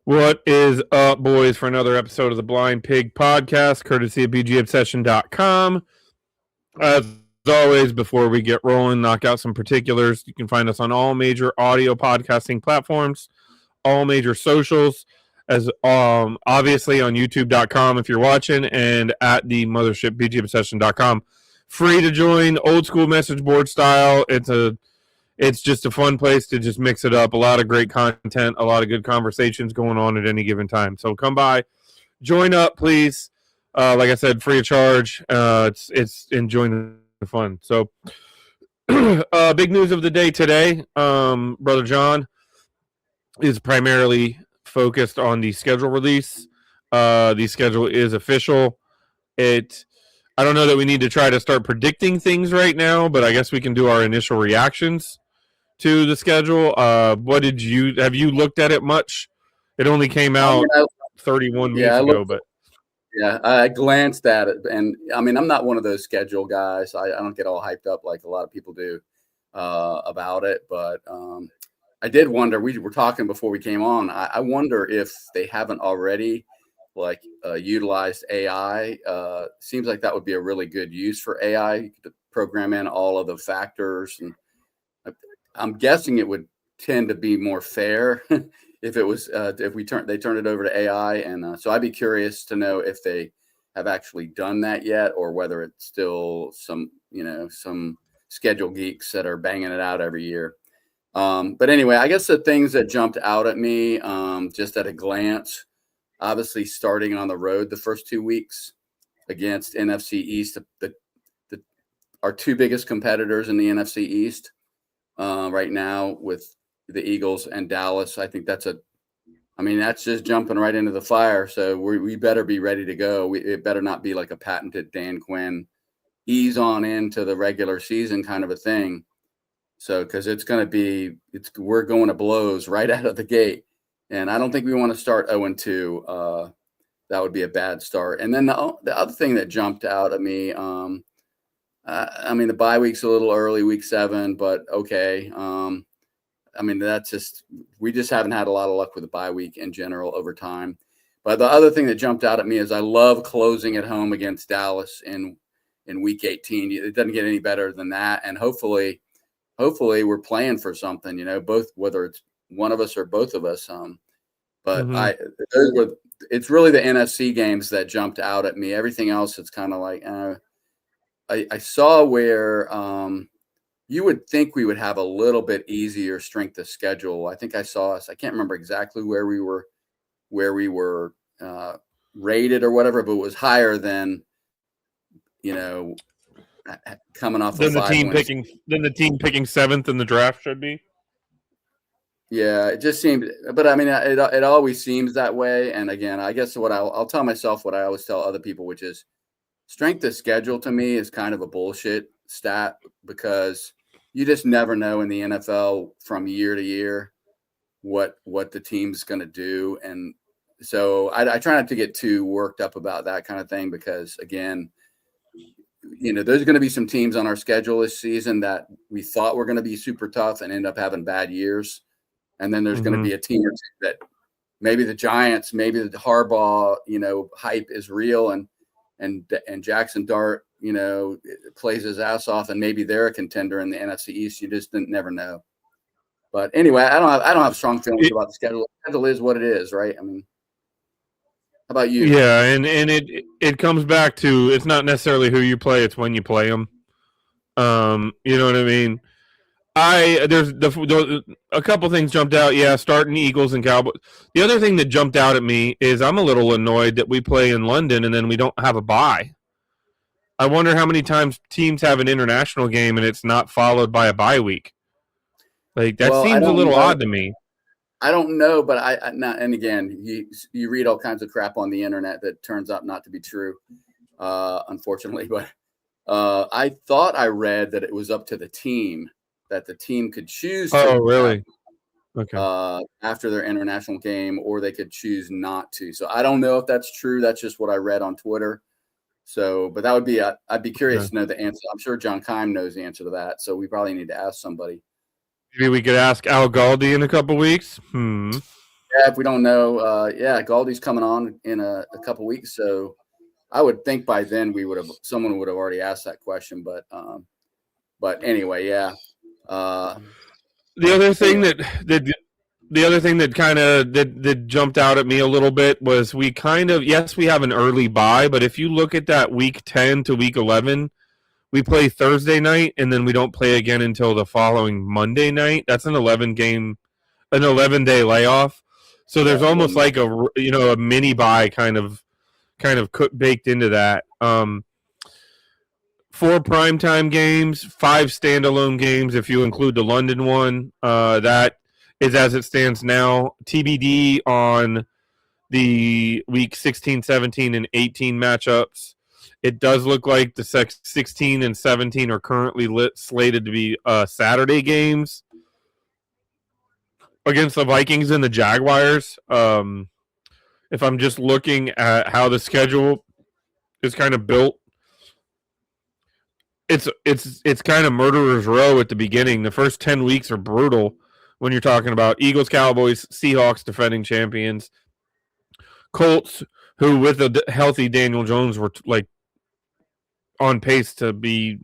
What is up, boys, for another episode of the Blind Pig Podcast, courtesy of bgobsession.com. As always, before we get rolling, knock out some particulars. You can find us on all major audio podcasting platforms, all major socials, as obviously on youtube.com if you're watching, and at the mothership bgobsession.com. Free to join, old school message board style. It's just a fun place to just mix it up. A lot of great content, a lot of good conversations going on at any given time. So come by, join up, please. Like I said, free of charge. It's enjoying the fun. So, big news of the day today. Brother John is primarily focused on the schedule release. The schedule is official. I don't know that we need to try to start predicting things right now, but I guess we can do our initial reactions to the schedule. Have you looked at it much? It only came out 31 minutes ago, but yeah, I glanced at it, and I mean, I'm not one of those schedule guys. I don't get all hyped up like a lot of people do about it, but I did wonder. We were talking before we came on. I wonder if they haven't already utilized AI. Seems like that would be a really good use for AI to program in all of the factors, and I'm guessing it would tend to be more fair if it was if they turned it over to AI, and so I'd be curious to know if they have actually done that yet, or whether it's still some schedule geeks that are banging it out every year. But anyway, I guess the things that jumped out at me just at a glance, obviously starting on the road the first 2 weeks against NFC East, our two biggest competitors in the NFC East. Right now with the Eagles and Dallas. I think that's just jumping right into the fire. So we better be ready to go. It better not be like a patented Dan Quinn ease on into the regular season kind of a thing. So, cause we're going to blows right out of the gate. And I don't think we want to start 0-2. That would be a bad start. And then the other thing that jumped out at me, the bye week's a little early, week 7, but okay. We just haven't had a lot of luck with the bye week in general over time. But the other thing that jumped out at me is I love closing at home against Dallas in week 18. It doesn't get any better than that. And hopefully we're playing for something, both, whether it's one of us or both of us. It's really the NFC games that jumped out at me. Everything else, it's kind of like, I saw where you would think we would have a little bit easier strength of schedule. I think I saw us. I can't remember exactly where we were rated or whatever, but it was higher than coming off than the team picking 7th in the draft should be. Yeah, it just seemed, but it always seems that way. And again, I guess what I'll tell myself what I always tell other people, which is, strength of schedule to me is kind of a bullshit stat, because you just never know in the NFL from year to year what the team's going to do. And so I try not to get too worked up about that kind of thing, because again, there's going to be some teams on our schedule this season that we thought were going to be super tough and end up having bad years. And then there's going to be a team or two that maybe the Giants, maybe the Harbaugh, hype is real, and Jackson Dart, plays his ass off, and maybe they're a contender in the NFC East. You just never know. But anyway, I don't have strong feelings about the schedule. The schedule is what it is, right? I mean, how about you? Yeah, and it comes back to, it's not necessarily who you play; it's when you play them. You know what I mean? There's a couple things jumped out. Yeah, starting Eagles and Cowboys. The other thing that jumped out at me is I'm a little annoyed that we play in London and then we don't have a bye. I wonder how many times teams have an international game and it's not followed by a bye week. Like, that seems a little odd to me. I don't know, but and again, you read all kinds of crap on the internet that turns out not to be true, unfortunately. But I thought I read that it was up to the team, that the team could choose to. Oh, really? Okay. After their international game, or they could choose not to. So I don't know if that's true. That's just what I read on Twitter. So, but that would be, I'd be curious to know the answer. I'm sure John Keim knows the answer to that. So we probably need to ask somebody. Maybe we could ask Al Galdi in a couple weeks. Yeah, Yeah, if we don't know, Galdi's coming on in a couple weeks, so I would think by then someone would have already asked that question. But anyway, yeah. The other thing that kind of that jumped out at me a little bit was we have an early bye, but if you look at that week 10 to week 11, we play Thursday night and then we don't play again until the following Monday night. That's an 11-day layoff. So there's almost like a mini bye kind of baked into that. 4 primetime games, 5 standalone games if you include the London one. That is as it stands now. TBD on the week 16, 17, and 18 matchups. It does look like the 16 and 17 are currently slated to be Saturday games against the Vikings and the Jaguars. If I'm just looking at how the schedule is kind of built, it's kind of murderer's row at the beginning. The first 10 weeks are brutal when you're talking about Eagles, Cowboys, Seahawks, defending champions, Colts, who with a healthy Daniel Jones were like on pace to be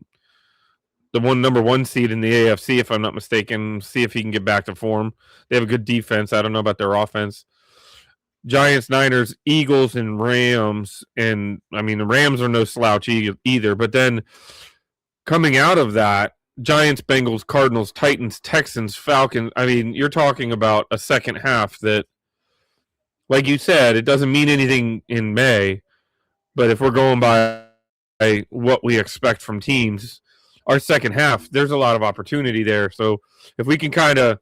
the number one seed in the AFC, if I'm not mistaken. See if he can get back to form. They have a good defense. I don't know about their offense. Giants, Niners, Eagles, and Rams. And I mean, the Rams are no slouch either. But then coming out of that, Giants, Bengals, Cardinals, Titans, Texans, Falcons. I mean, you're talking about a second half that, like you said, it doesn't mean anything in May. But if we're going by what we expect from teams, our second half, there's a lot of opportunity there. So if we can kind of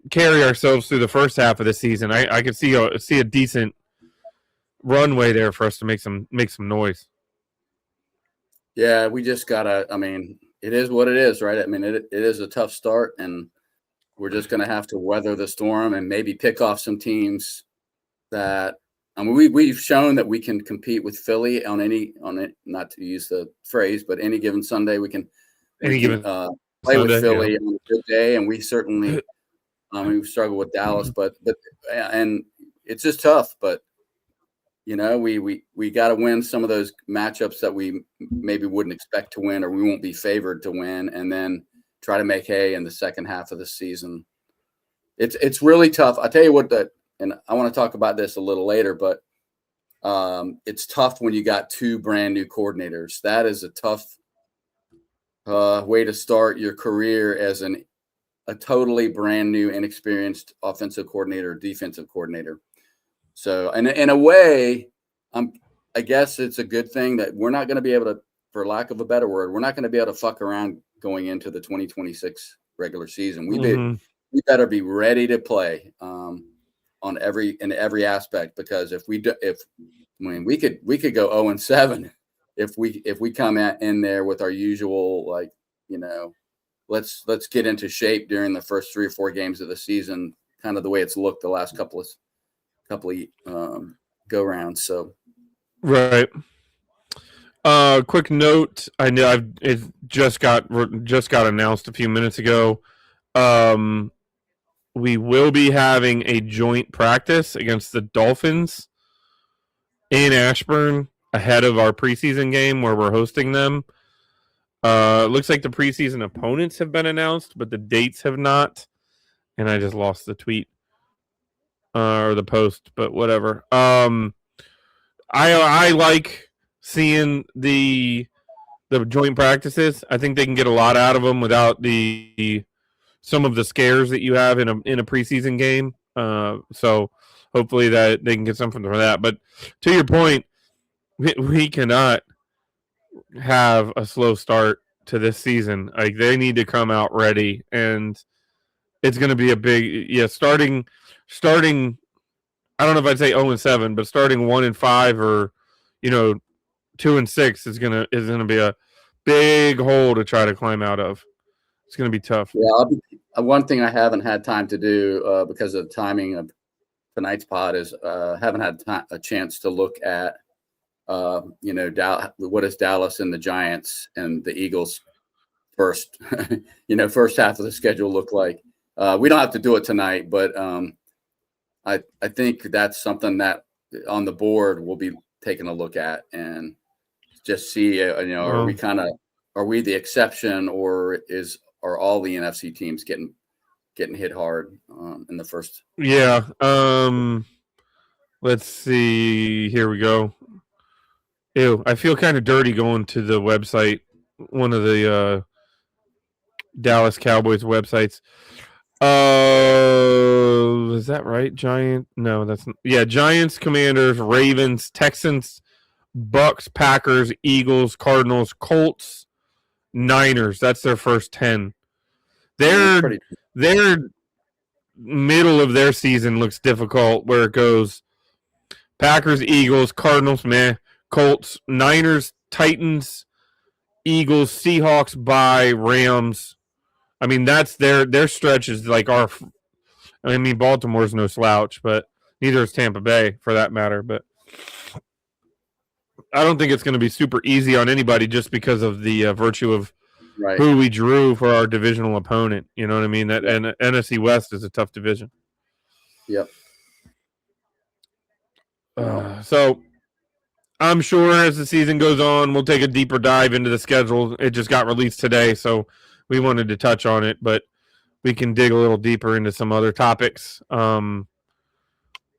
carry ourselves through the first half of the season, I could see a decent runway there for us to make some noise. Yeah, we just gotta. I mean, it is what it is, right? I mean, it is a tough start, and we're just gonna have to weather the storm and maybe pick off some teams that. I mean, we've shown that we can compete with Philly on it. Not to use the phrase, but any given Sunday we can play Sunday, with Philly on a good day, and we certainly. We struggle with Dallas, but and it's just tough. But we got to win some of those matchups that we maybe wouldn't expect to win, or we won't be favored to win, and then try to make hay in the second half of the season. It's really tough. I tell you what, and I want to talk about this a little later, but it's tough when you got 2 brand new coordinators. That is a tough way to start your career as a totally brand new, inexperienced offensive coordinator, defensive coordinator. So, and in a way, I guess it's a good thing that we're not going to be able to, for lack of a better word, we're not going to be able to fuck around going into the 2026 regular season. We better be ready to play in every aspect, because if we could go 0-7 if we come in there with our usual let's get into shape during the first 3 or 4 games of the season, kind of the way it's looked the last couple of go rounds. So, right. Quick note: I know it just got announced a few minutes ago. We will be having a joint practice against the Dolphins in Ashburn ahead of our preseason game where we're hosting them. It looks like the preseason opponents have been announced, but the dates have not. And I just lost the tweet or the post, but whatever. I like seeing the joint practices. I think they can get a lot out of them without some of the scares that you have in a preseason game. So hopefully that they can get something from that. But to your point, we cannot have a slow start to this season. Like, they need to come out ready, and it's going to be a big starting. I don't know if I'd say 0-7, but starting 1-5 or 2-6 is gonna be a big hole to try to climb out of. It's gonna be tough. Yeah, one thing I haven't had time to do because of the timing of tonight's pod is haven't had a chance to look at what is Dallas and the Giants and the Eagles first half of the schedule look like. We don't have to do it tonight, but I think that's something that on the board we'll be taking a look at and just see, are we the exception, or are all the NFC teams getting hit hard in the first? Yeah. Let's see. Here we go. Ew, I feel kind of dirty going to the website, one of the Dallas Cowboys websites. Is that right? No, Giants, Commanders, Ravens, Texans, Bucks, Packers, Eagles, Cardinals, Colts, Niners. That's their first 10. Their middle of their season looks difficult, where it goes Packers, Eagles, Cardinals, Colts, Niners, Titans, Eagles, Seahawks, bye, Rams. I mean, that's their stretch is like our. I mean, Baltimore's no slouch, but neither is Tampa Bay for that matter. But I don't think it's going to be super easy on anybody just because of the virtue of who we drew for our divisional opponent. You know what I mean? That and NFC West is a tough division. Yep. So I'm sure as the season goes on, we'll take a deeper dive into the schedule. It just got released today, so we wanted to touch on it, but we can dig a little deeper into some other topics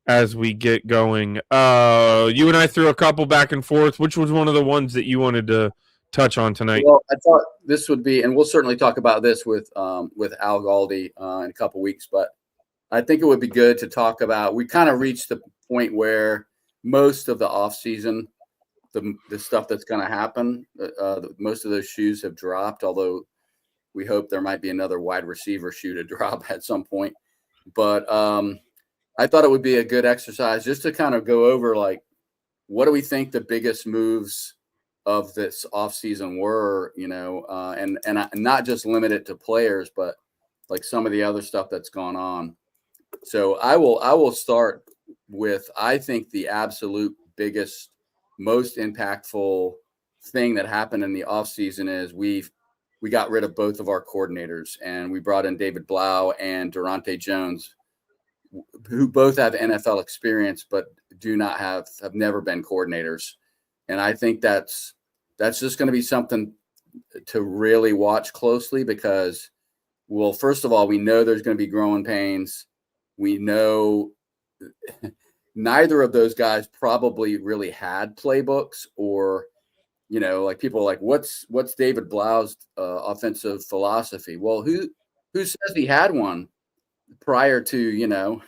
as we get going. You and I threw a couple back and forth. Which was one of the ones that you wanted to touch on tonight? Well, I thought this would be, and we'll certainly talk about this with Al Galdi in a couple weeks, but I think it would be good to talk about, we kind of reached the point where most of the offseason, the stuff that's going to happen, most of those shoes have dropped, although we hope there might be another wide receiver shoe to drop at some point. But I thought it would be a good exercise just to kind of go over, like, what do we think the biggest moves of this offseason were, and not just limit it to players, but like some of the other stuff that's gone on. So I will start with, I think the absolute biggest, most impactful thing that happened in the offseason is we got rid of both of our coordinators, and we brought in David Blau and Durante Jones, who both have NFL experience but have never been coordinators. And I think that's just going to be something to really watch closely because, well, first of all, we know there's going to be growing pains. We know neither of those guys probably really had playbooks, or, like people are like, what's David Blau's offensive philosophy? Well, who says he had one prior to,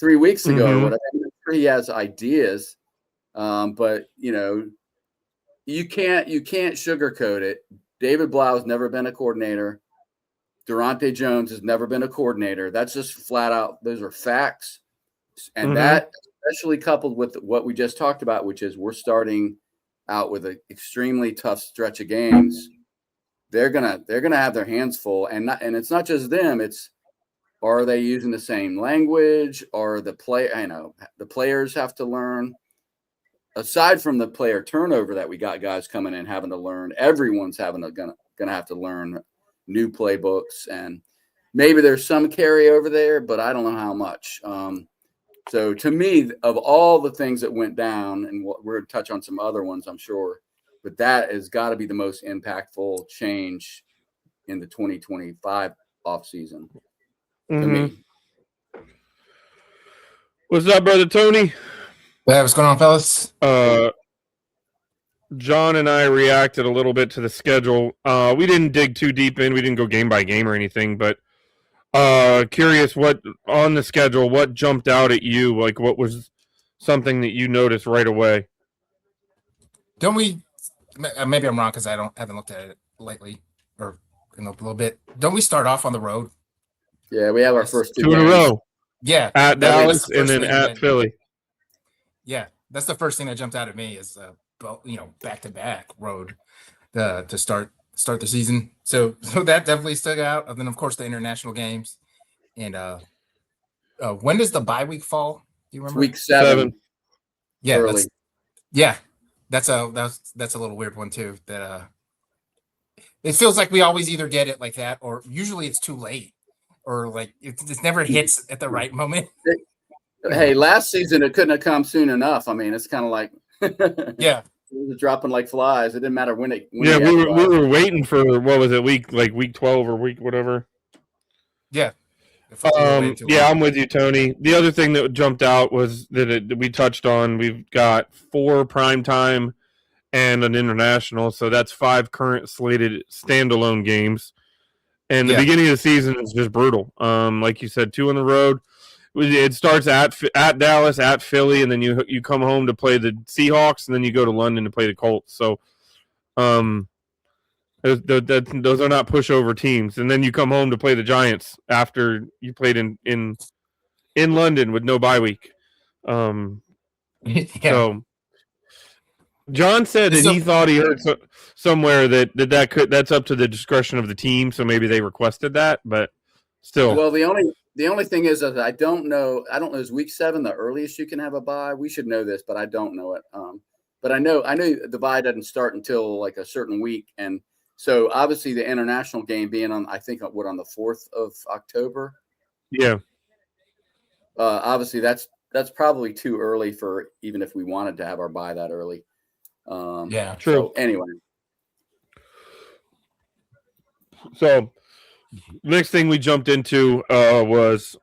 3 weeks ago or whatever? I'm sure he has ideas, but you can't sugarcoat it. David Blau has never been a coordinator. Durante Jones has never been a coordinator. That's just flat out. Those are facts. And that, especially coupled with what we just talked about, which is we're starting out with an extremely tough stretch of games. They're gonna have their hands full, and it's not just them. It's, are they using the same language? Or the players have to learn. Aside from the player turnover that we got guys coming in having to learn, everyone's gonna have to learn new playbooks, and maybe there's some carryover there, but I don't know how much. So to me, of all the things that went down, and we're going to touch on some other ones, I'm sure, but that has got to be the most impactful change in the 2025 offseason to me. What's up, brother Tony? Yeah, what's going on, fellas? John and I reacted a little bit to the schedule. We didn't dig too deep in. We didn't go game by game or anything, but curious what on the schedule, what jumped out at you? Like, what was something that you noticed right away? Don't we? Maybe I'm wrong because I haven't looked at it lately or in a little bit. Don't we start off on the road? Yeah, we have our first two in a row. Yeah, at Dallas and then at Philly. Yeah, that's the first thing that jumped out at me is back to back road to start the season. So that definitely stuck out. And then of course the international games. And when does the bye week fall? Do you remember? Week 7. Yeah, that's a little weird one too. That it feels like we always either get it like that, or usually it's too late, or like it never hits at the right moment. Hey, last season it couldn't have come soon enough. I mean, it's kind of like Yeah. it was dropping like flies. It didn't matter when it. When Yeah, he had we buys. were waiting for what was it, week 12 or week whatever. Yeah. We were waiting too Yeah, long. I'm with you, Tony. The other thing that jumped out was that we touched on. We've got 4 primetime and an international, so that's 5 current slated standalone games. And the Yeah. beginning of the season is just brutal. Like you said, 2 on the road. It starts at Dallas, at Philly, and then you come home to play the Seahawks, and then you go to London to play the Colts. So, those are not pushover teams. And then you come home to play the Giants after you played in London with no bye week. Yeah. So John said that he thought he heard somewhere that's up to the discretion of the team. So maybe they requested that, but still. Well, the only thing is that I don't know. Is week 7 the earliest you can have a bye? We should know this, but I don't know it. But I know the bye doesn't start until like a certain week, and so obviously the international game being on, I think on the 4th of October. Yeah. Obviously that's probably too early for even if we wanted to have our bye that early. Yeah. True. So anyway. So next thing we jumped into was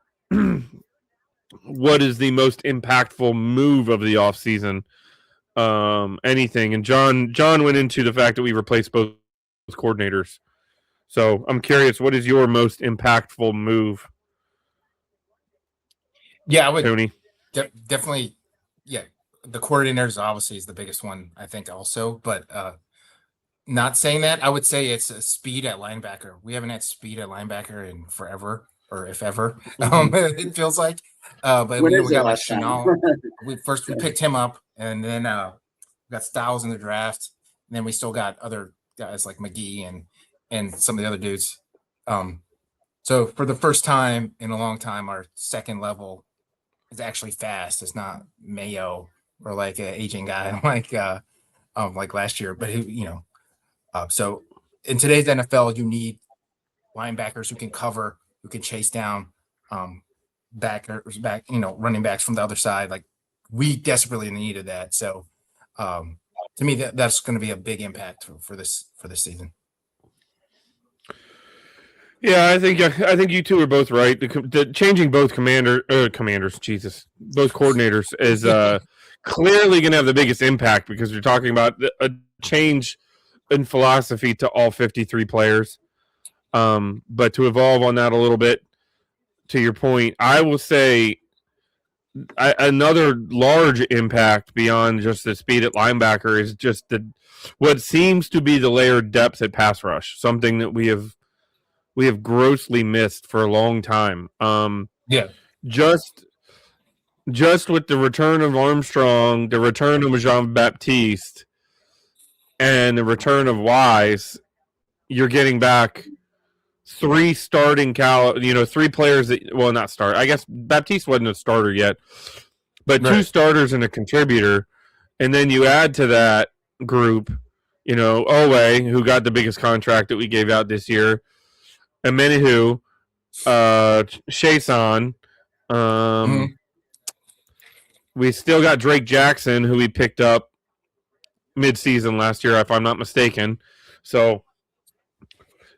what is the most impactful move of the offseason? Anything. And John went into the fact that we replaced both coordinators. So I'm curious, what is your most impactful move? Yeah, I would Tony. definitely. Yeah, the coordinators obviously is the biggest one, I think, also. But not saying that, I would say it's speed at linebacker. We haven't had speed at linebacker in forever, or if ever. It feels like. But we got like Chanel. we picked him up, and then we got Styles in the draft. And then we still got other guys like McGee and some of the other dudes. So for the first time in a long time, our second level is actually fast. It's not Mayo or like an aging guy like last year. But so in today's NFL, you need linebackers who can cover, who can chase down running backs from the other side. Like we desperately needed that. So to me, that's going to be a big impact for this season. Yeah, I think you two are both right. The changing both coordinators is clearly going to have the biggest impact because you're talking about a change in philosophy to all 53 players. But to evolve on that a little bit, to your point, I will say another large impact beyond just the speed at linebacker is just what seems to be the layered depth at pass rush, something that we have grossly missed for a long time. Just with the return of Armstrong, the return of Jean-Baptiste, and the return of Wise, you're getting back 3 starting 3 players that not start. I guess Baptiste wasn't a starter yet, but right. 2 starters and a contributor, and then you add to that group, Owe, who got the biggest contract that we gave out this year, Amenihu, Chason. We still got Drake Jackson, who we picked up mid-season last year, if I'm not mistaken. So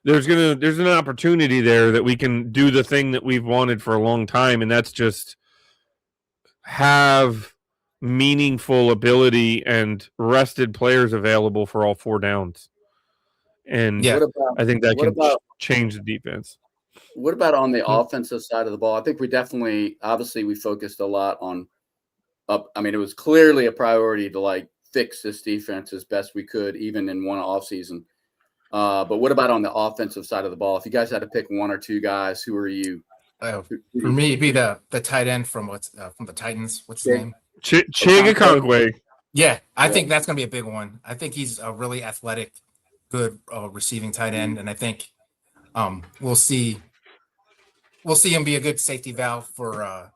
there's an opportunity there that we can do the thing that we've wanted for a long time, and that's just have meaningful ability and rested players available for all 4 downs. And I think that can change the defense. What about on the offensive side of the ball? I think we obviously we focused a lot on it was clearly a priority to fix this defense as best we could, even in one offseason. But what about on the offensive side of the ball? If you guys had to pick 1 or 2 guys, who are you? For me, it'd be the tight end from the Titans. What's his name? Chigakonkwe. Yeah, I think that's going to be a big one. I think he's a really athletic, good receiving tight end, and I think we'll see him be a good safety valve for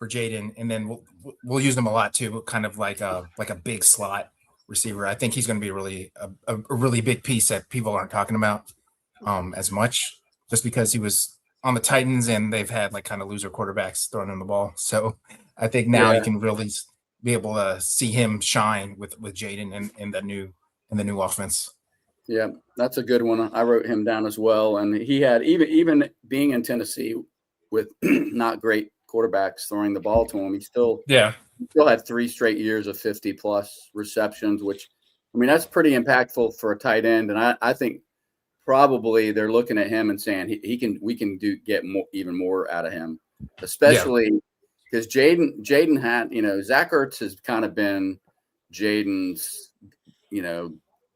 Jaden, and then we'll use him a lot too, kind of like a big slot receiver. I think he's going to be really a really big piece that people aren't talking about as much, just because he was on the Titans and they've had kind of loser quarterbacks throwing him the ball. So I think now you can really be able to see him shine with Jaden in the new offense. Yeah, that's a good one. I wrote him down as well, and he had even being in Tennessee with not great quarterbacks throwing the ball to him, he still had 3 straight years of 50-plus receptions, which, I mean, that's pretty impactful for a tight end. And I think probably they're looking at him and saying we can get even more out of him, especially because Jaden had, Zach Ertz has kind of been Jaden's,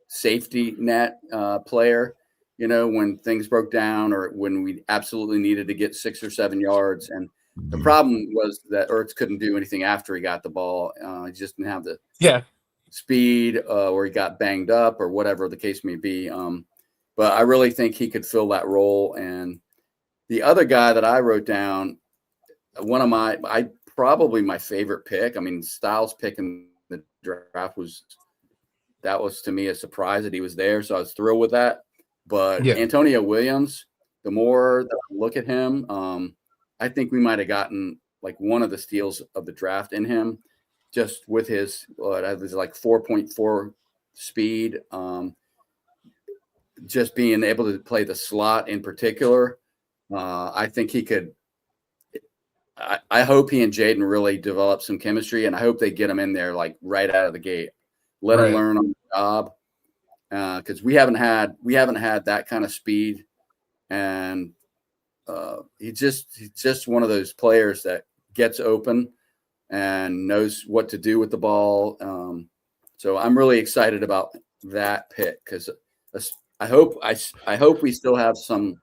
safety net player, when things broke down or when we absolutely needed to get 6 or 7 yards. And the problem was that Ertz couldn't do anything after he got the ball. He just didn't have the speed or he got banged up or whatever the case may be. But I really think he could fill that role. And the other guy that I wrote down, probably my favorite pick. I mean, Styles' pick in the draft was to me a surprise that he was there. So I was thrilled with that. But Antonio Williams, the more that I look at him, I think we might have gotten like one of the steals of the draft in him, just with his like 4.4 speed. Just being able to play the slot in particular. I think he could. I hope he and Jaden really develop some chemistry, and I hope they get him in there like right out of the gate. Let him learn on the job, because we haven't had that kind of speed, and he's just one of those players that gets open and knows what to do with the ball. So I'm really excited about that pick because I hope we still have some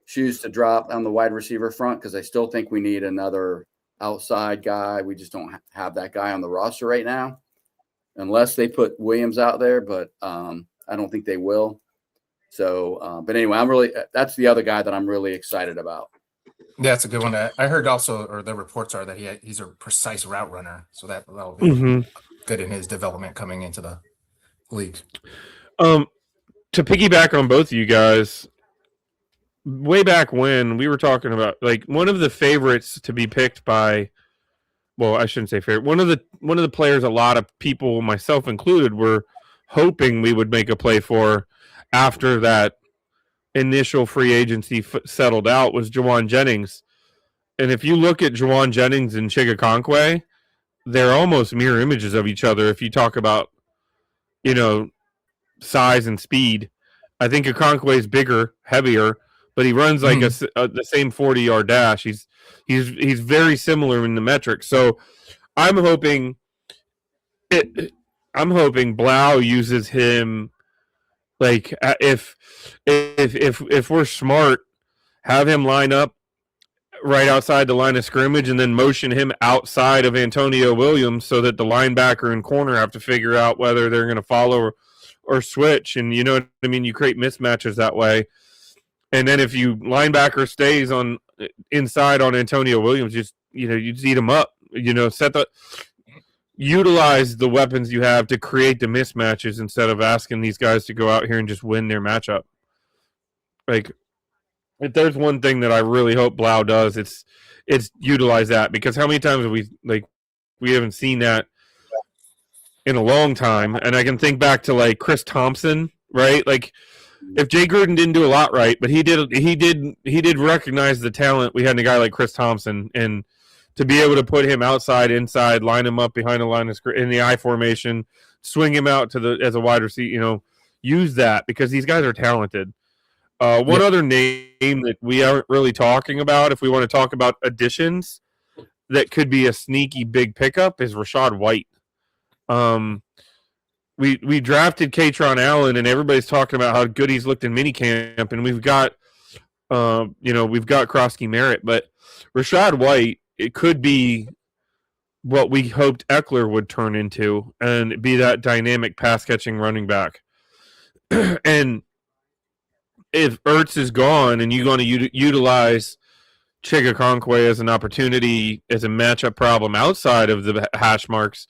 shoes to drop on the wide receiver front, because I still think we need another outside guy. We just don't have that guy on the roster right now, unless they put Williams out there, but I don't think they will. So, but anyway, that's the other guy that I'm really excited about. Yeah, that's a good one. I heard also, or the reports are that he's a precise route runner, so that'll be good in his development coming into the league. To piggyback on both of you guys, way back when we were talking about like one of the favorites to be picked by, well, I shouldn't say favorite. One of the players a lot of people, myself included, were hoping we would make a play for after that initial free agency settled out was Jawan Jennings. And if you look at Jawan Jennings and Chigakonkwe, they're almost mirror images of each other. If you talk about, size and speed, I think Okonkwo is bigger, heavier, but he runs like the same 40-yard dash. He's very similar in the metrics. So I'm hoping Blau uses him, like if we're smart, have him line up right outside the line of scrimmage and then motion him outside of Antonio Williams so that the linebacker and corner have to figure out whether they're going to follow or switch. And you know what I mean? You create mismatches that way. And then if you linebacker stays on inside on Antonio Williams, you eat him up, utilize the weapons you have to create the mismatches instead of asking these guys to go out here and just win their matchup. Like, if there's one thing that I really hope Blau does, it's utilize that, because how many times have we haven't seen that in a long time. And I can think back to like Chris Thompson, right? Like, if Jay Gruden didn't do a lot right, but he did recognize the talent we had in a guy like Chris Thompson, and to be able to put him outside, inside, line him up behind the line of in the I formation, swing him out as a wide receiver, use that, because these guys are talented. One other name that we aren't really talking about, if we want to talk about additions that could be a sneaky big pickup, is Rashad White. We drafted Katron Allen, and everybody's talking about how good he's looked in minicamp, and we've got Krosky Merritt, but Rashad White, it could be what we hoped Eckler would turn into and be that dynamic pass catching running back. And if Ertz is gone and you're going to utilize Chigakonkwe as an opportunity, as a matchup problem outside of the hash marks,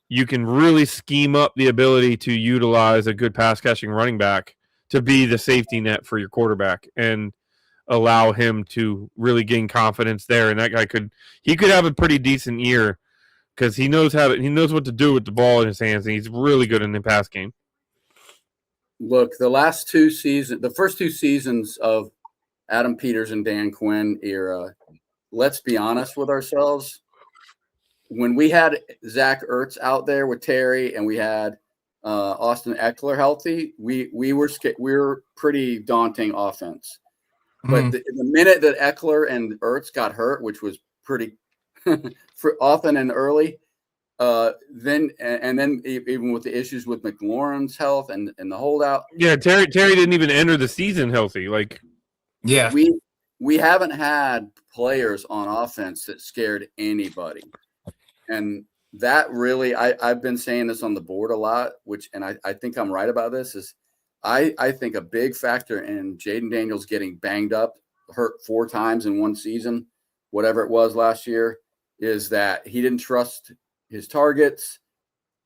you can really scheme up the ability to utilize a good pass catching running back to be the safety net for your quarterback. And allow him to really gain confidence there. And that guy could have a pretty decent year because he knows what to do with the ball in his hands, and he's really good in the pass game. Look, the first 2 seasons of Adam Peters and Dan Quinn era, let's be honest with ourselves. When we had Zach Ertz out there with Terry and we had Austin Eckler healthy, we were pretty daunting offense. But the minute that Eckler and Ertz got hurt, which was pretty often and early, then even with the issues with McLaurin's health and the holdout. Yeah, Terry didn't even enter the season healthy. Like, yeah, we haven't had players on offense that scared anybody. And that really, I've been saying this on the board a lot, and I think I'm right about this, is I think a big factor in Jaden Daniels getting banged up, hurt 4 times in one season, whatever it was last year, is that he didn't trust his targets.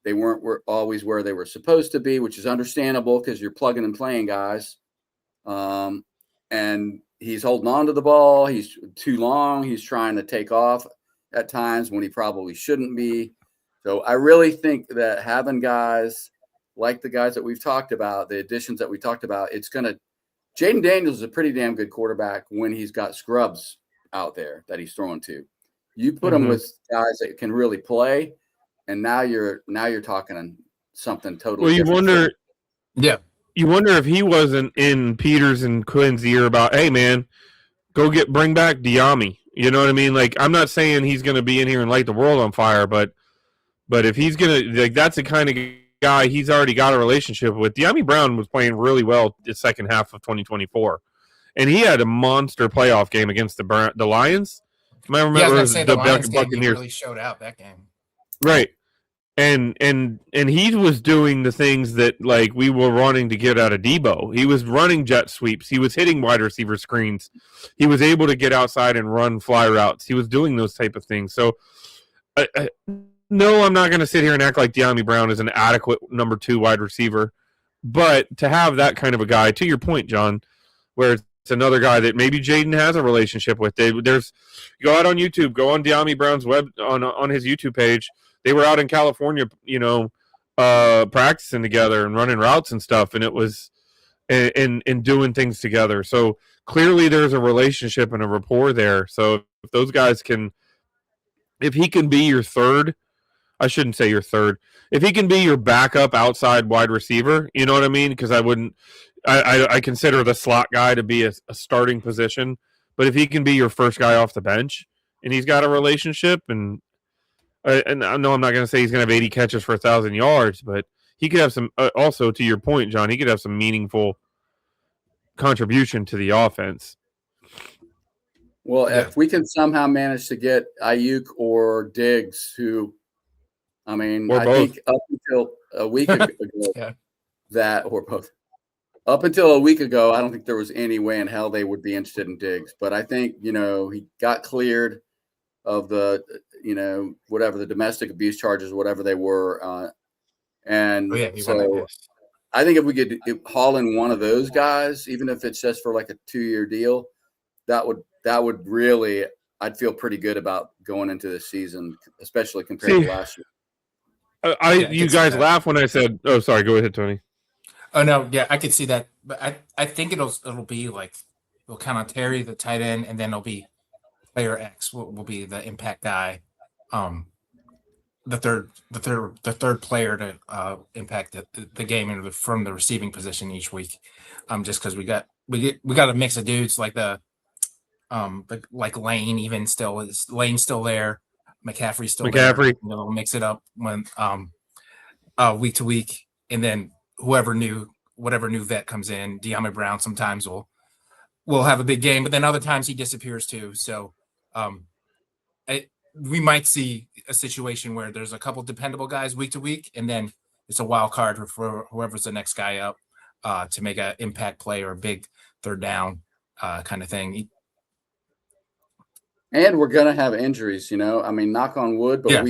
They weren't always where they were supposed to be, which is understandable because you're plugging and playing guys. And he's holding on to the ball. He's too long. He's trying to take off at times when he probably shouldn't be. So I really think that having guys like the guys that we've talked about, the additions that we talked about, Jaden Daniels is a pretty damn good quarterback when he's got scrubs out there that he's throwing to. You put him with guys that can really play, and now you're talking something totally different. You wonder if he wasn't in Peters and Quinn's ear about, hey man, bring back Diami. You know what I mean? Like, I'm not saying he's going to be in here and light the world on fire, but if he's going to, like, that's the kind of guy he's already got a relationship with. Diami Brown was playing really well the second half of 2024, and he had a monster playoff game against the Lions. I remember the Lions game, he really showed out that game. Right. And he was doing the things that, like, we were running to get out of Debo. He was running jet sweeps. He was hitting wide receiver screens. He was able to get outside and run fly routes. He was doing those type of things. So, no, I'm not going to sit here and act like Diami Brown is an adequate number 2 wide receiver. But to have that kind of a guy, to your point, John, where it's another guy that maybe Jaden has a relationship with. Go out on YouTube, go on Diami Brown's on his YouTube page. They were out in California, practicing together and running routes and stuff, and it was and doing things together. So clearly there's a relationship and a rapport there. So if those guys if he can be your third, I shouldn't say your third, if he can be your backup outside wide receiver, you know what I mean? Because I consider the slot guy to be a starting position, but if he can be your first guy off the bench and he's got a relationship, and I know I'm not going to say he's going to have 80 catches for 1,000 yards, but he could have some, also to your point, John, he could have some meaningful contribution to the offense. Well, if we can somehow manage to get Ayuk or Diggs, who, I mean, I think up until a week ago, or both. Up until a week ago, I don't think there was any way in hell they would be interested in Diggs. But I think, he got cleared of the, whatever the domestic abuse charges, whatever they were. So I think if we could haul in one of those guys, even if it's just for like a 2-year deal, that would really, I'd feel pretty good about going into this season, especially compared to last year. You guys laugh when I said, oh, sorry, go ahead, Tony. Oh no, yeah, I could see that, but I think it'll be like we'll count on Terry, the tight end, and then it'll be player X will be the impact guy, the third player to impact the game from the receiving position each week, just because we got a mix of dudes like like Lane, even still is Lane's still there, McCaffrey's still there. We'll mix it up when week to week, and then whatever new vet comes in, Diami Brown sometimes will have a big game, but then other times he disappears too. So we might see a situation where there's a couple dependable guys week to week, and then it's a wild card for whoever's the next guy up to make an impact play or a big third down kind of thing. And we're going to have injuries, I mean, knock on wood, but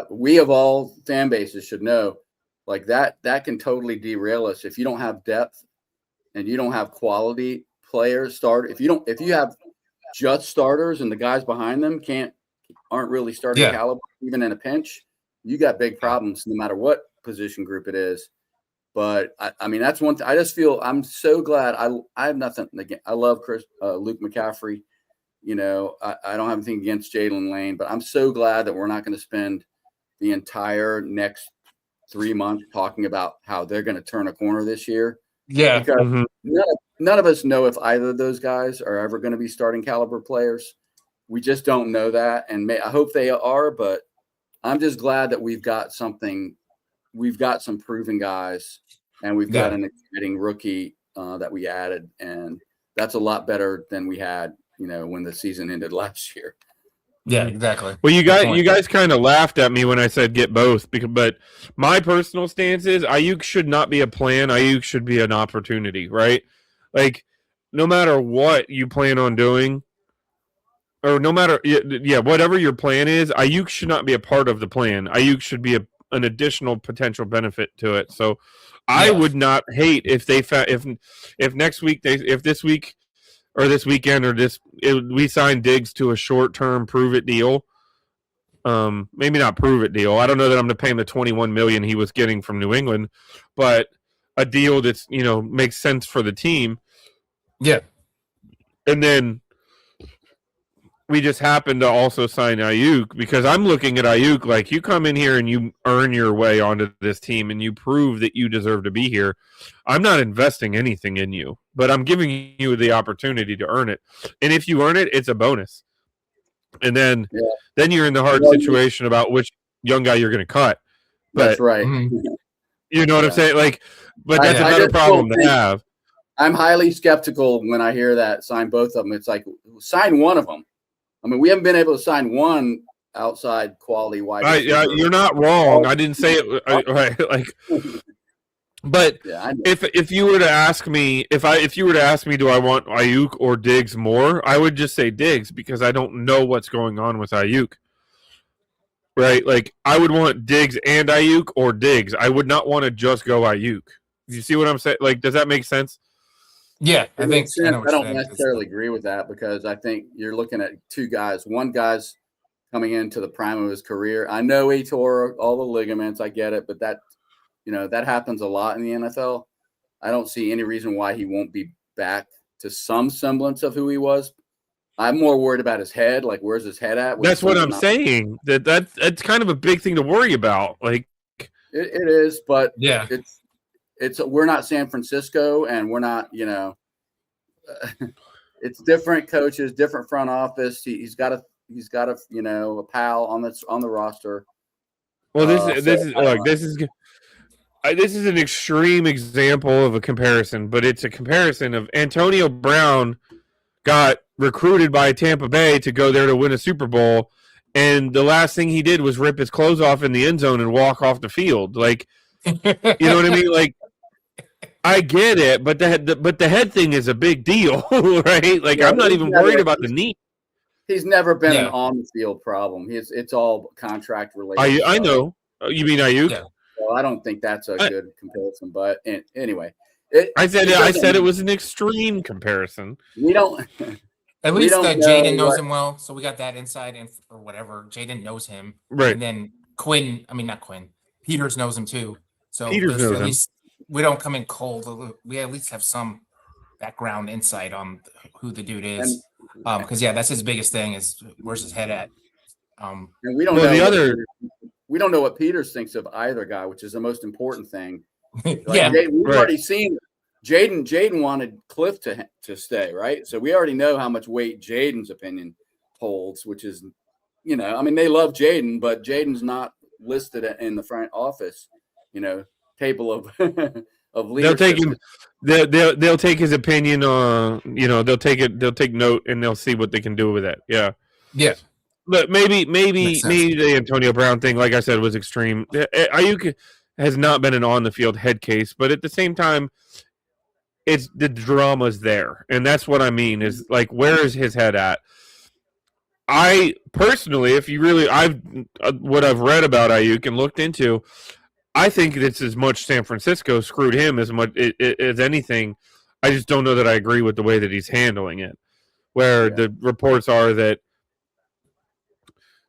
we of all fan bases should know, like that can totally derail us if you don't have depth and you don't have quality players start, if you have just starters and the guys behind them aren't really starting caliber, even in a pinch, you got big problems no matter what position group it is. But I mean, that's one thing. I just feel I'm so glad. I have nothing again. I love Luke McCaffrey. You know, I don't have anything against Jalen Lane, but I'm so glad that we're not going to spend the entire next 3 months talking about how they're going to turn a corner this year. Yeah. Because none of us know if either of those guys are ever going to be starting caliber players. We just don't know that. And I hope they are, but I'm just glad that we've got something. We've got some proven guys, and we've got an exciting rookie that we added. And that's a lot better than we had, you know, when the season ended last year. Yeah, exactly. Well, you guys kind of laughed at me when I said get both, but my personal stance is Ayuk should not be a plan. Ayuk should be an opportunity, right? Like, no matter what you plan on doing, or no matter whatever your plan is, Ayuk should not be a part of the plan. Ayuk should be an additional potential benefit to it. So, I would not hate if if next week if this week. Or this weekend, we signed Diggs to a short-term prove-it deal. Maybe not prove-it deal. I don't know that I'm going to pay him the $21 million he was getting from New England, but a deal that's makes sense for the team. Yeah, and then we just happened to also sign Ayuk because I'm looking at Ayuk like you come in here and you earn your way onto this team and you prove that you deserve to be here. I'm not investing anything in you, but I'm giving you the opportunity to earn it. And if you earn it, it's a bonus. And then you're in the hard situation about which young guy you're going to cut. But, that's right. You know what I'm saying? Like, but that's another problem to have. I'm highly skeptical when I hear that sign both of them. It's like sign one of them. I mean, we haven't been able to sign one outside quality wide receiver. You're not wrong. I didn't say it. But if you were to ask me, if you were to ask me, do I want Ayuk or Diggs more? I would just say Diggs because I don't know what's going on with Ayuk. Right? Like I would want Diggs and Ayuk or Diggs. I would not want to just go Ayuk. You see what I'm saying? Like, does that make sense? Yeah, I think I don't necessarily agree with that because I think you're looking at two guys. One guy's coming into the prime of his career. I know he tore all the ligaments. I get it, but that happens a lot in the NFL. I don't see any reason why he won't be back to some semblance of who he was. I'm more worried about his head. Like, where's his head at? That's what I'm saying. That's kind of a big thing to worry about. Like, it is, but it's we're not San Francisco, and we're not, it's different coaches, different front office. He's got a a pal on the roster. Well, this is an extreme example of a comparison, but it's a comparison of Antonio Brown got recruited by Tampa Bay to go there to win a Super Bowl, and the last thing he did was rip his clothes off in the end zone and walk off the field. Like, you know what I mean? Like, I get it, but the head thing is a big deal, right? Like, I'm not even worried about the knee. He's never been an on-the-field problem. It's all contract related. I know. You mean Ayuk? Yeah. Well, I don't think that's a good comparison, but anyway. I said it was an extreme comparison. We don't. At least Jaden knows him well, so we got that inside or whatever. Jaden knows him, right? And then not Quinn. Peters knows him too. So Peters knows him. We don't come in cold. We at least have some background insight on who the dude is. Because that's his biggest thing is where's his head at. And we don't know we don't know what Peters thinks of either guy, which is the most important thing. We've already seen Jaden wanted Cliff to stay, right? So we already know how much weight Jaden's opinion holds, which is, they love Jaden, but Jaden's not listed in the front office, table of leadership. They'll take his opinion they'll take note and they'll see what they can do with it. Yeah. But maybe the Antonio Brown thing, like I said, was extreme. Ayuk has not been an on the field head case, but at the same time, it's the drama's there, and that's what I mean. Is like, where is his head at? I personally, what I've read about Ayuk and looked into, I think it's as much San Francisco screwed him as much as anything. I just don't know that I agree with the way that he's handling it. Where the reports are that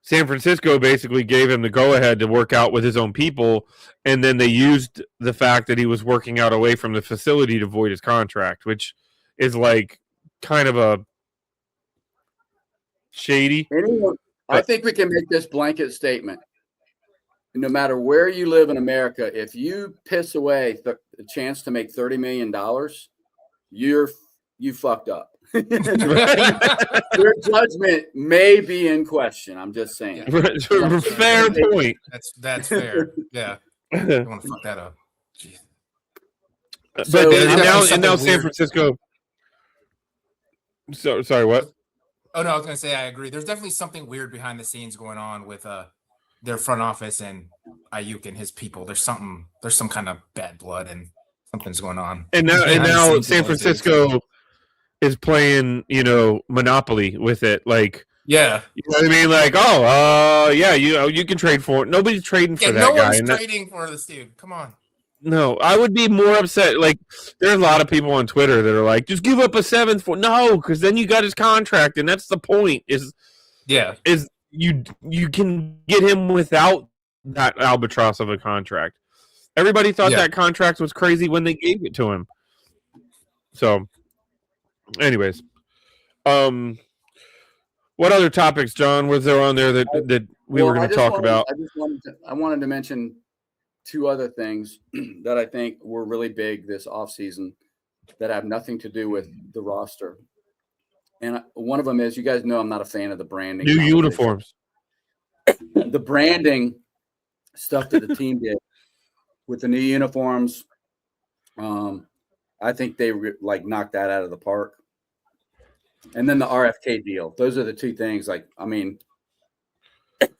San Francisco basically gave him the go-ahead to work out with his own people, and then they used the fact that he was working out away from the facility to void his contract, which is like kind of a shady. I think we can make this blanket statement. No matter where you live in America, if you piss away the chance to make $30 million, you fucked up. Your judgment may be in question. I'm just saying. Fair point. That's fair. Yeah, you want to fuck that up. Jeez. But So, now San Francisco. So sorry, what? Oh no, I was gonna say I agree. There's definitely something weird behind the scenes going on with their front office and Ayuk and his people. There's some kind of bad blood and something's going on. And now San Francisco is playing, Monopoly with it. Like, yeah, you know what I mean? Like, you can trade for it. Nobody's trading for that guy. No one's trading for this dude. Come on. No, I would be more upset. Like, there's a lot of people on Twitter that are like, just give up a seventh for no, because then you got his contract, and that's the point. Is you can get him without that albatross of a contract. Everybody thought that contract was crazy when they gave it to him. So, anyways, what other topics, John, was there on there that we were going to talk about? I wanted to mention two other things that I think were really big this offseason that have nothing to do with the roster. And one of them is, you guys know I'm not a fan of the branding. New uniforms. The branding stuff that the team did with the new uniforms, I think they knocked that out of the park. And then the RFK deal. Those are the two things.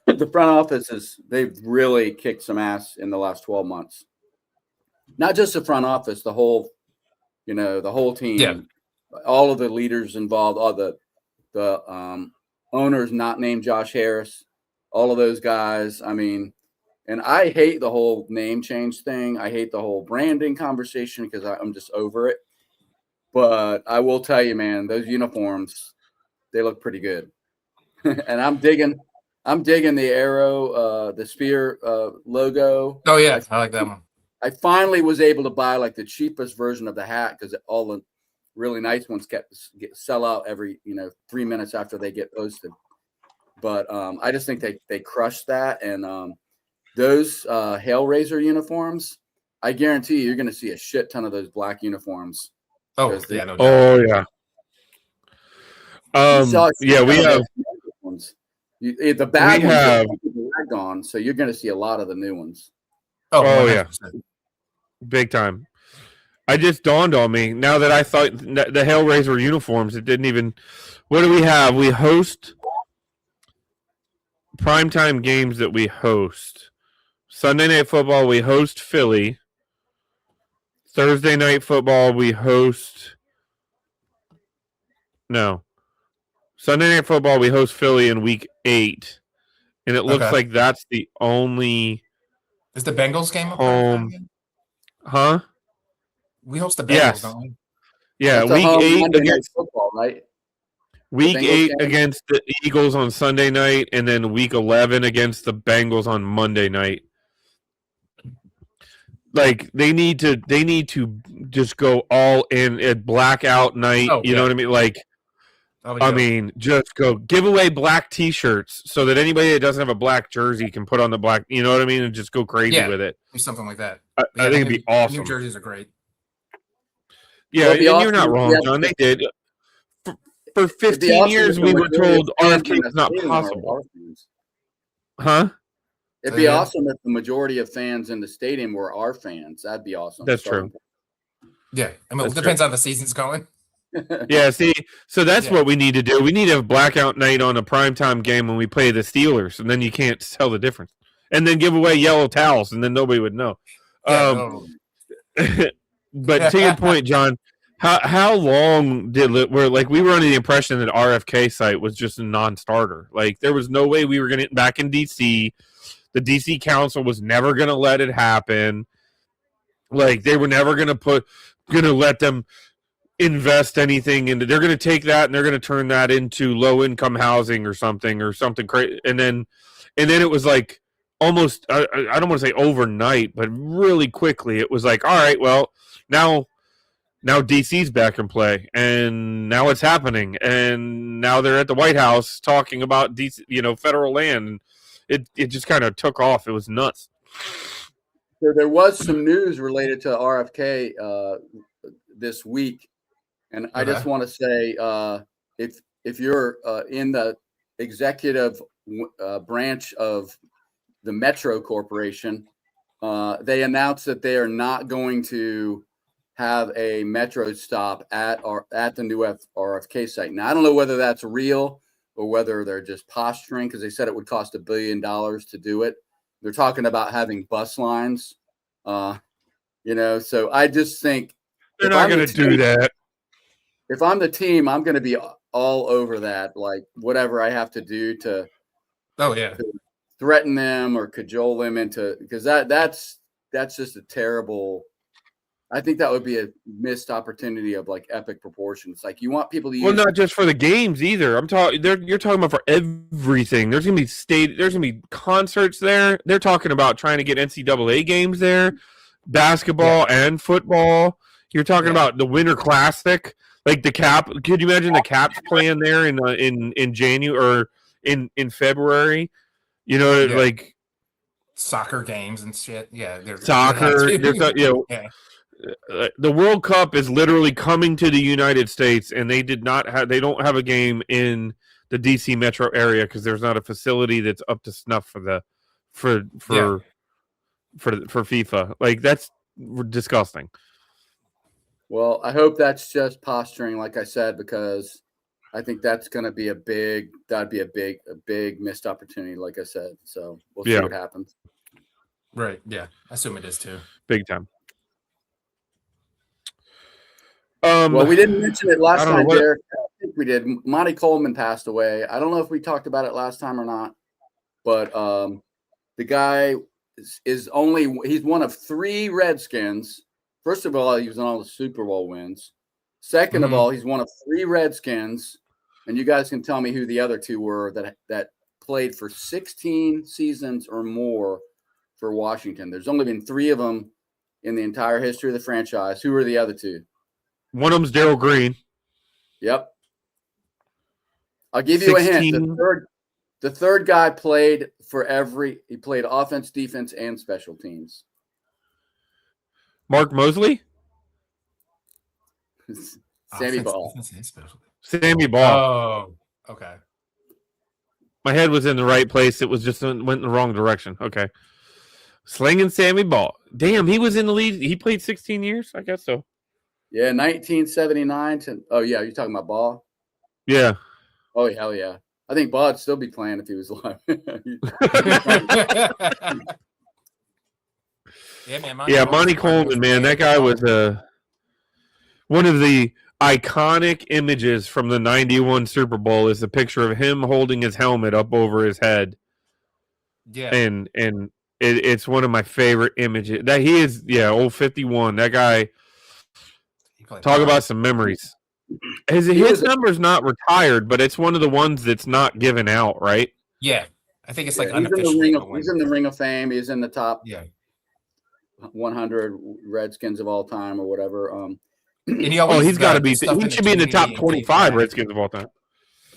The front office they've really kicked some ass in the last 12 months. Not just the front office, the whole team, all of the leaders involved, all the owners not named Josh Harris, all of those guys. I mean, and I hate the whole name change thing. I hate the whole branding conversation because I'm just over it. But I will tell you, man, those uniforms, they look pretty good. And I'm digging the arrow, the spear logo. Oh yeah, I like that one. I finally was able to buy the cheapest version of the hat because all the really nice ones sell out every 3 minutes after they get posted. But I just think they crushed that, and those Hellraiser uniforms, I guarantee you're going to see a shit ton of those black uniforms. Oh yeah, no doubt. Oh yeah. We have ones. The bad ones have gone, so you're going to see a lot of the new ones. Oh yeah, big time. I just dawned on me now that I thought the Hellraiser uniforms. It didn't even. What do we have? We host primetime games that we host. Sunday Night Football, we host Philly. Thursday Night Football, we host. No. Sunday Night Football, we host Philly in Week 8. And it looks like that's the only. Is the Bengals game home? Huh? We host the Bengals, don't we? Yeah, that's Week 8 against football, right? Week 8 against the Eagles on Sunday night, and then Week 11 against the Bengals on Monday night. They need to just go all in at blackout night. You know what I mean? Just go give away black T-shirts so that anybody that doesn't have a black jersey can put on the black. You know what I mean? And just go crazy with it. Do something like that. I think it'd be awesome. New jerseys are great. Yeah, and you're not wrong, John. They did. For 15 years, we were told RFK was not possible. Huh? It'd be awesome if the majority of fans in the stadium were our fans. That'd be awesome. That's true. Yeah, I mean, it depends on how the season's going. Yeah, see, so that's what we need to do. We need to have blackout night on a primetime game when we play the Steelers, and then you can't tell the difference. And then give away yellow towels, and then nobody would know. But to your point, John, how long we were under the impression that RFK site was just a non-starter. There was no way we were going to back in DC. The DC Council was never going to let it happen. They were never going to let them invest anything into. They're going to take that and they're going to turn that into low income housing or something crazy. And then it was like almost I don't want to say overnight, but really quickly it was like, all right, well now DC's back in play, and now it's happening, and now they're at the White House talking about DC, federal land. It just kind of took off. It was nuts. So there was some news related to RFK this week. And I just want to say, if you're in the executive branch of the Metro Corporation, they announced that they are not going to have a Metro stop at the new RFK site. Now, I don't know whether that's real or whether they're just posturing, because they said it would cost $1 billion to do it. They're talking about having bus lines, so I just think they're not going to do that. If I'm the team, I'm going to be all over that, like whatever I have to do to threaten them or cajole them into, because that's just a terrible. I think that would be a missed opportunity of like epic proportions. Like you want people to use. Well, not just for the games either. I'm talking. You're talking about for everything. There's gonna be There's gonna be concerts there. They're talking about trying to get NCAA games there, basketball and football. You're talking about the Winter Classic, like the Cap. Could you imagine the Caps playing there in January or in February? Like soccer games and shit. Yeah, soccer. The World Cup is literally coming to the United States, and they don't have a game in the DC metro area because there's not a facility that's up to snuff for FIFA. Like, that's disgusting. Well, I hope that's just posturing, like I said, because I think that's going to be a big missed opportunity, like I said. So we'll see what happens. Right. Yeah. I assume it is too. Big time. Well, we didn't mention it last time, Derek. I think we did. Monty Coleman passed away. I don't know if we talked about it last time or not, but the guy he's one of 3 Redskins. First of all, he was in all the Super Bowl wins. Second of all, he's one of 3 Redskins, and you guys can tell me who the other 2 were that played for 16 seasons or more for Washington. There's only been 3 of them in the entire history of the franchise. Who were the other 2? One of them's Darryl Green. Yep. I'll give you 16. A hint. The third guy played he played offense, defense, and special teams. Mark Mosley? Sammy Ball. Sammy Ball. Oh, okay. My head was in the right place. It was just went in the wrong direction. Okay. Slinging Sammy Ball. Damn, he was in the league. He played 16 years? I guess so. Yeah, 1979 to. Oh yeah, you're talking about Ball. Yeah. Oh hell yeah! I think Ball would still be playing if he was alive. Monty Coleman, man, that guy was one of the iconic images from the '91 Super Bowl. Is a picture of him holding his helmet up over his head. Yeah, and it's one of my favorite images. That he is, old 51. That guy. Talk about some memories. His number's not retired, but it's one of the ones that's not given out, right? Yeah. I think it's like unofficial. He's in the Ring of Fame. He's in the top 100 Redskins of all time or whatever. And he's got to be. He should be in the top 25 Redskins of all time.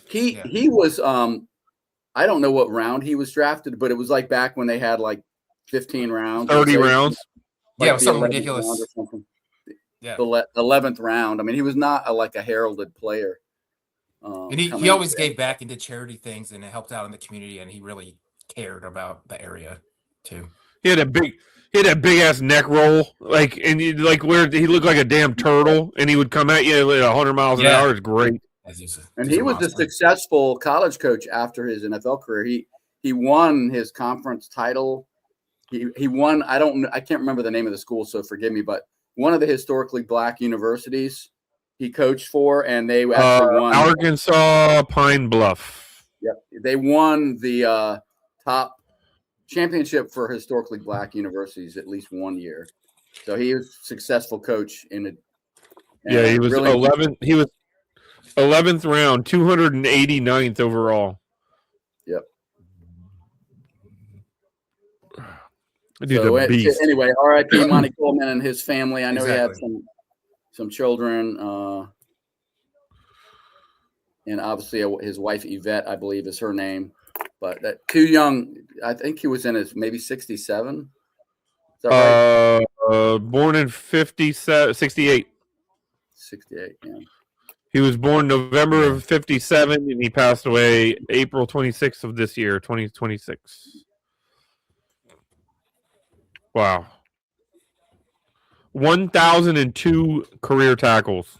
He was I don't know what round he was drafted, but it was like back when they had like 15 rounds. 30 rounds. Like something ridiculous. Yeah, the 11th round. I mean, he was not a heralded player. And he always gave back and did charity things, and it helped out in the community, and he really cared about the area too. He had a big ass neck roll, where he looked like a damn turtle, and he would come at you at 100 miles an hour. It's great. And he was a successful college coach after his NFL career. He won his conference title. He won. I can't remember the name of the school, so forgive me, but one of the historically black universities he coached for, and they actually won. Arkansas Pine Bluff. Yep. They won the top championship for historically black universities at least one year. So he was a successful coach in Yeah, he was really 11th. He was 11th round, 289th overall. Yep. Dude's a beast. Anyway, R.I.P. Monty Coleman and his family. I know he had Exactly. some children, and obviously his wife Yvette, I believe, is her name. But that too young. I think he was in his maybe 67. Is that right? Born in 68. 68. Yeah. He was born November of 57, and he passed away April 26th of this year, 2026. Wow. 1,002 career tackles.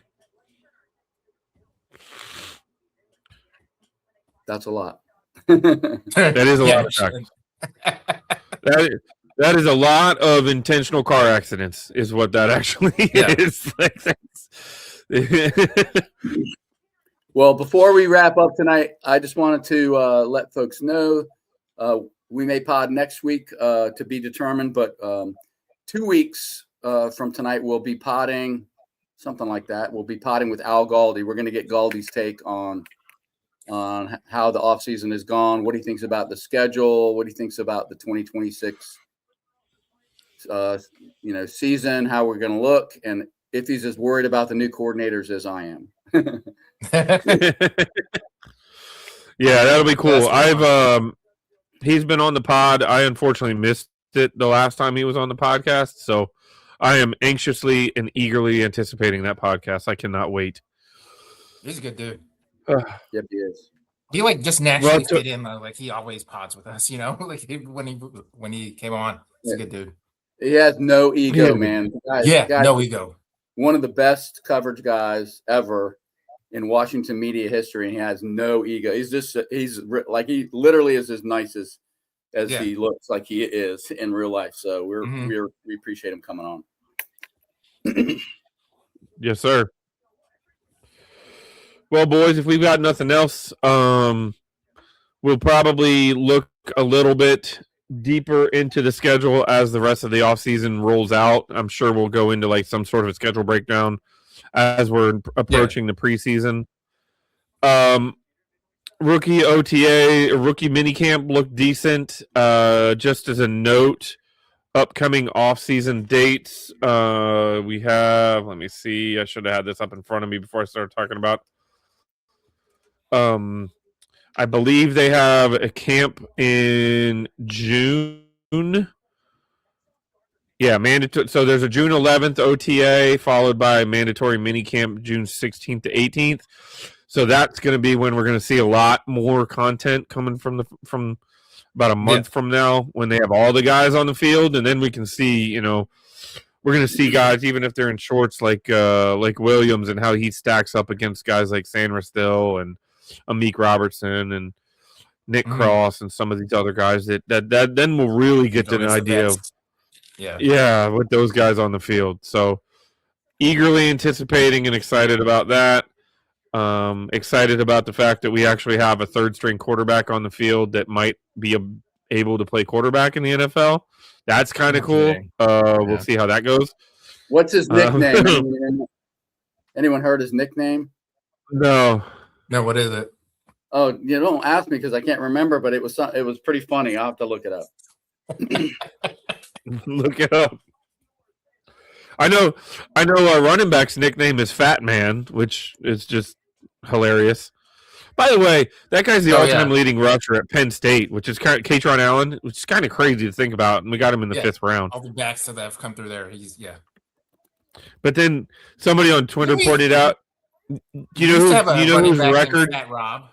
That's a lot. That is a lot of tackles. That is a lot of intentional car accidents, is what that actually is. Well, before we wrap up tonight, I just wanted to let folks know we may pod next week to be determined, but 2 weeks from tonight we'll be podding, something like that. We'll be podding with Al Galdi. We're going to get Galdi's take on how the offseason has gone, what he thinks about the schedule, what he thinks about the 2026 season, how we're going to look, and if he's as worried about the new coordinators as I am. Yeah, that'll be cool. He's been on the pod. I unfortunately missed it the last time he was on the podcast, so I am anxiously and eagerly anticipating that podcast. I cannot wait. He's a good dude. Yep, he is. He just naturally fit in. Like he always pods with us, like when he came on. He's a good dude. He has no ego, man. Guys, no ego. One of the best coverage guys ever in Washington media history, and he has no ego. He's he literally is as nice as he looks like he is in real life. So we appreciate him coming on. Yes, sir. Well, boys, if we've got nothing else, we'll probably look a little bit deeper into the schedule as the rest of the offseason rolls out. I'm sure we'll go into some sort of a schedule breakdown as we're approaching the preseason. Rookie OTA, rookie minicamp looked decent. Just as a note, upcoming offseason dates, we have, let me see, I should have had this up in front of me before I started talking about. I believe they have a camp in June. Yeah, mandatory. So there's a June 11th OTA followed by mandatory minicamp June 16th to 18th. So that's going to be when we're going to see a lot more content coming from about a month from now when they have all the guys on the field, and then we can see, we're going to see guys even if they're in shorts like Williams and how he stacks up against guys like Sandra Still and Amik Robertson and Nick Cross and some of these other guys that then we'll really get to an idea of with those guys on the field. So eagerly anticipating and excited about that. Excited about the fact that we actually have a third string quarterback on the field that might be able to play quarterback in the NFL. That's kind of cool. We'll see how that goes. What's his nickname? Anyone heard his nickname? No. No, what is it? Oh, you don't ask me because I can't remember, but it was pretty funny. I'll have to look it up. Look it up. I know our running back's nickname is Fat Man, which is just hilarious. By the way, that guy's the all-time leading rusher at Penn State, which is kind of Katron Allen, which is kind of crazy to think about, and we got him in the 5th round. All the backs that have come through there, But then somebody on Twitter pointed out, do you know whose record? Fat Rob.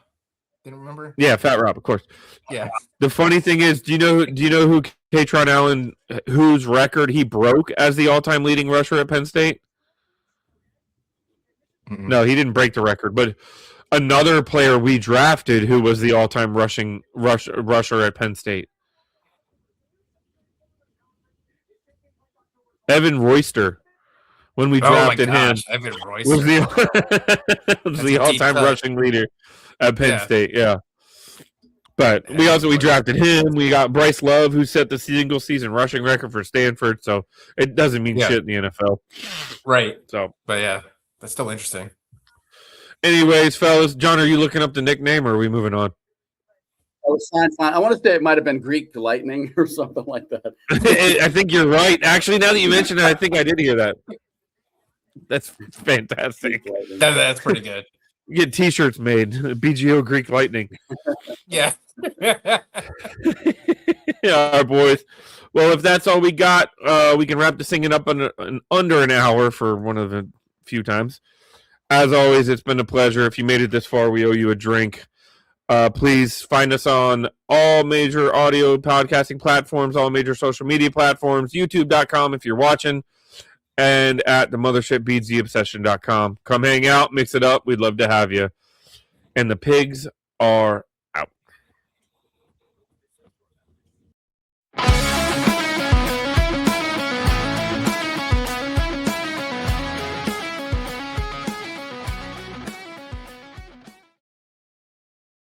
Didn't remember? Yeah, Fat Rob, of course. Yeah. The funny thing is, do you know who Katron Allen, whose record he broke as the all-time leading rusher at Penn State? Mm-mm. No, he didn't break the record, but another player we drafted who was the all-time rusher at Penn State. Evan Royster. When we drafted him, Evan Royster was the all-time rushing leader at Penn State. Yeah. But we drafted him. We got Bryce Love, who set the single-season rushing record for Stanford. So it doesn't mean shit in the NFL. Right. So, but That's still interesting. Anyways, fellas, John, are you looking up the nickname, or are we moving on? Oh, fine. I want to say it might have been Greek lightning or something like that. I think you're right. Actually, now that you mentioned it, I think I did hear that. That's fantastic. That's pretty good. Get T-shirts made. BGO Greek Lightning. Yeah. Yeah, all right, boys. Well, if that's all we got, we can wrap this thing up in under an hour for one of the few times. As always, it's been a pleasure. If you made it this far, we owe you a drink. Please find us on all major audio podcasting platforms, all major social media platforms, youtube.com if you're watching, and at the mothership beatstheobsession.com. Come hang out, mix it up. We'd love to have you. And the pigs are